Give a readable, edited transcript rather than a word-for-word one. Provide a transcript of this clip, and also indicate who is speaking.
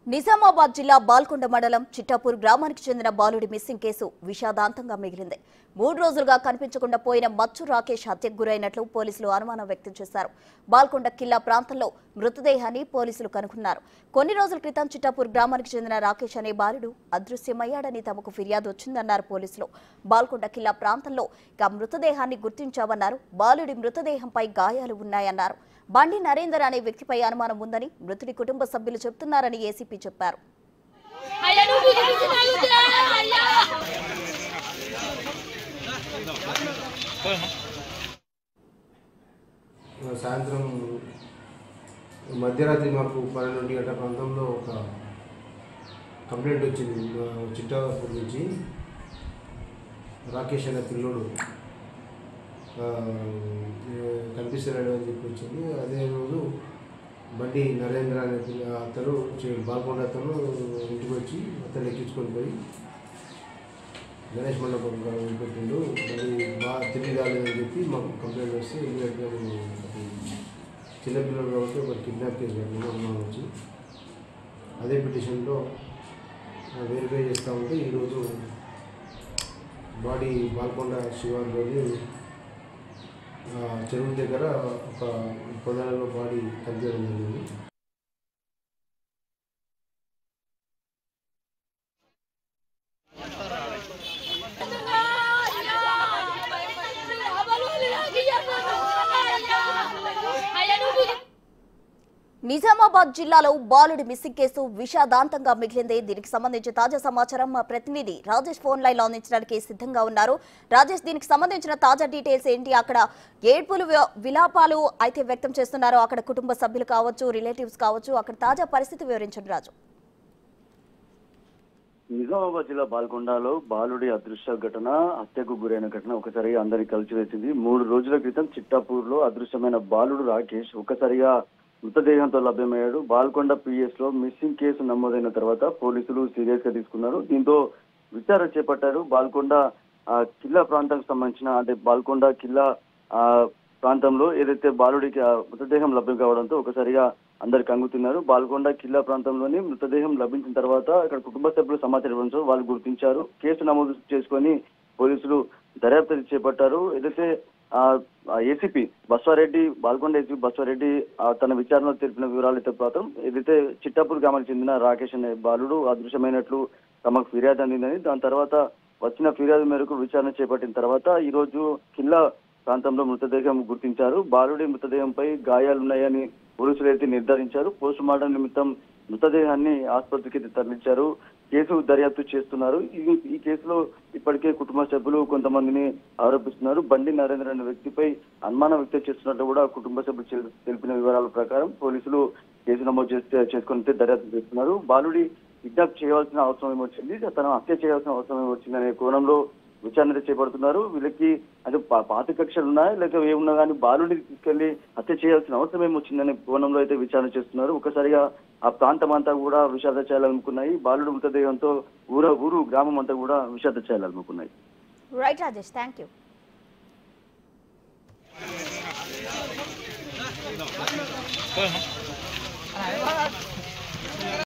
Speaker 1: నిజామాబాద్ జిల్లా బాల్కొండ మండలం చిట్టాపూర్ గ్రామానికి చెందిన బాలుడి మిస్సింగ్ కేసు విషాదాంతంగా మిగిలింది. 3 రోజులుగా కనిపించకుండా పోయిన మచ్చు రాకేష్ హత్యకు గురైనట్లు పోలీసులు అనుమానం వ్యక్తం చేశారు. బాల్కొండ కిల్లా ప్రాంతంలో మృతదేహాన్ని పోలీసులు కనుగొన్నారు. కొన్ని రోజుల క్రితం చిట్టాపూర్ గ్రామానికి చెందిన రాకేష్ అనే బాలుడు అదృశ్యమయ్యాడని తమకు ఫిర్యాదు వచ్చిందన్నారు పోలీసులు. బాల్కొండ కిల్లా ప్రాంతంలో మృతదేహాన్ని గుర్తించామన్నారు. బాలుడి మృతదేహంపై గాయాలు ఉన్నాయన్నారు. బండి నరేందర్ అనే వ్యక్తిపై అనుమానం ఉందని మృతుడి కుటుంబ సభ్యులు చెబుతున్నారని ఏసీపీ చెప్పారు.
Speaker 2: సాయంత్రం మధ్యరాత్రి మాకు 12 గంటల ప్రాంతంలో ఒక కంప్లైంట్ వచ్చింది. చిట్టాపూర్ నుంచి రాకేష్ అనే పిల్లోడు కనిపిస్తున్నాడు అని చెప్పి వచ్చింది. అదే రోజు బండి నరేంద్ర అనే అతను బాల్కొండ అతను ఇంటికి వచ్చి అతను ఎక్కించుకొని పోయి గణేష్ మండపం పెట్టిండు. మరి బాగా తిరిగి రాలేదని చెప్పి మాకు కంప్లైంట్ వస్తే ఇమీడియట్గా చిన్నపిల్లలు కాబట్టి ఒక కిడ్నాప్ కేసు పెట్టిన వచ్చి అదే పిటిషన్లో వెరిఫై చేస్తూ ఉంటే ఈరోజు బాడీ బాల్కొండ శివార్లోని చెరువు దగ్గర ఒక పొలాలలో బాడీ కనిపించడం జరిగింది.
Speaker 1: నిజామాబాద్ జిల్లాలో బాలుడి మిస్సింగ్ కేసు విషాదాంతంగా మిగిలింది. దీనికి సంబంధించి తాజా సమాచారం మా ప్రతినిధి రాజేష్ ఫోన్ లైన్ లో అందించడానికి సిద్ధంగా ఉన్నారు. రాజేష్, దీనికి సంబంధించిన తాజా డీటెయిల్స్ ఏంటి? అక్కడ ఏడ్పులు విలాపాలు అయితే వ్యక్తం చేస్తున్నారు అక్కడ కుటుంబ సభ్యులు కావచ్చు, రిలేటివ్స్ కావచ్చు. అక్కడ తాజా పరిస్థితి వివరించండి రాజు.
Speaker 3: నిజామాబాద్ జిల్లా బాల్కొండలో బాలుడి అదృశ్య ఘటన, హత్యకు గురైన ఘటన ఒకసారిగా అందరినీ కలిసివేసింది. 3 రోజుల క్రితం చిట్టాపూర్ లో అదృశ్యమైన బాలుడు రాకేష్ ఒక్కసారిగా మృతదేహంతో లభ్యమయ్యాడు. బాల్కొండ పిఎస్ లో మిస్సింగ్ కేసు నమోదైన తర్వాత పోలీసులు సీరియస్ గా తీసుకున్నారు. దీంతో విచారణ చేపట్టారు. బాల్కొండ కిల్లా ప్రాంతానికి సంబంధించిన అంటే బాల్కొండ కిల్లా ప్రాంతంలో ఏదైతే బాలుడికి మృతదేహం లభ్యం కావడంతో ఒకసారిగా అందరు కంగుతున్నారు. బాల్కొండ కిల్లా ప్రాంతంలోని మృతదేహం లభించిన తర్వాత ఇక్కడ కుటుంబ సభ్యులు సమాచారం ఇవ్వడంతో వాళ్ళు గుర్తించారు. కేసు నమోదు చేసుకొని పోలీసులు దర్యాప్తు చేపట్టారు. ఏదైతే ఏసీపీ బస్వారెడ్డి, బాల్కొండ ఏసీపీ బస్వారెడ్డి తన విచారణలో తెలిపిన వివరాలు అయితే మాత్రం ఏదైతే చిట్టాపూర్ గ్రామానికి చెందిన రాకేష్ అనే బాలుడు అదృశ్యమైనట్లు తమకు ఫిర్యాదు అందిందని, దాని తర్వాత వచ్చిన ఫిర్యాదు మేరకు విచారణ చేపట్టిన తర్వాత ఈ రోజు కిల్లా ప్రాంతంలో మృతదేహం గుర్తించారు. బాలుడి మృతదేహంపై గాయాలున్నాయని పోలీసులు అయితే నిర్ధారించారు. పోస్ట్ మార్టం నిమిత్తం మృతదేహాన్ని ఆసుపత్రికి తరలించారు. కేసు దర్యాప్తు చేస్తున్నారు. ఈ కేసులో ఇప్పటికే కుటుంబ సభ్యులు కొంతమందిని ఆరోపిస్తున్నారు. బండి నరేంద్ర అనే వ్యక్తిపై అనుమానం వ్యక్తం చేస్తున్నట్టు కూడా కుటుంబ సభ్యులు తెలిపిన వివరాల ప్రకారం పోలీసులు కేసు నమోదు చేసుకుని దర్యాప్తు చేస్తున్నారు. బాలుడి కిడ్నాప్ చేయాల్సిన అవసరం ఏమొచ్చింది, తను హత్య చేయాల్సిన అవసరం ఏమొచ్చింది అనే కోణంలో విచారణ చేపడుతున్నారు. వీళ్ళకి అంటే పాత కక్షలు ఉన్నాయా లేక ఏమున్నా కానీ బాలుడిని తీసుకెళ్లి హత్య చేయాల్సిన అవసరం ఏమొచ్చిందనే కోణంలో అయితే విచారణ చేస్తున్నారు. ఒకసారిగా ఆ ప్రాంతం అంతా కూడా విషాద ఛాయలనుకున్నాయి. బాలుడు మృతదేహంతో ఊరు గ్రామం అంతా కూడా విషాద ఛాయలనుకున్నాయి.
Speaker 1: Right Rajesh, thank you.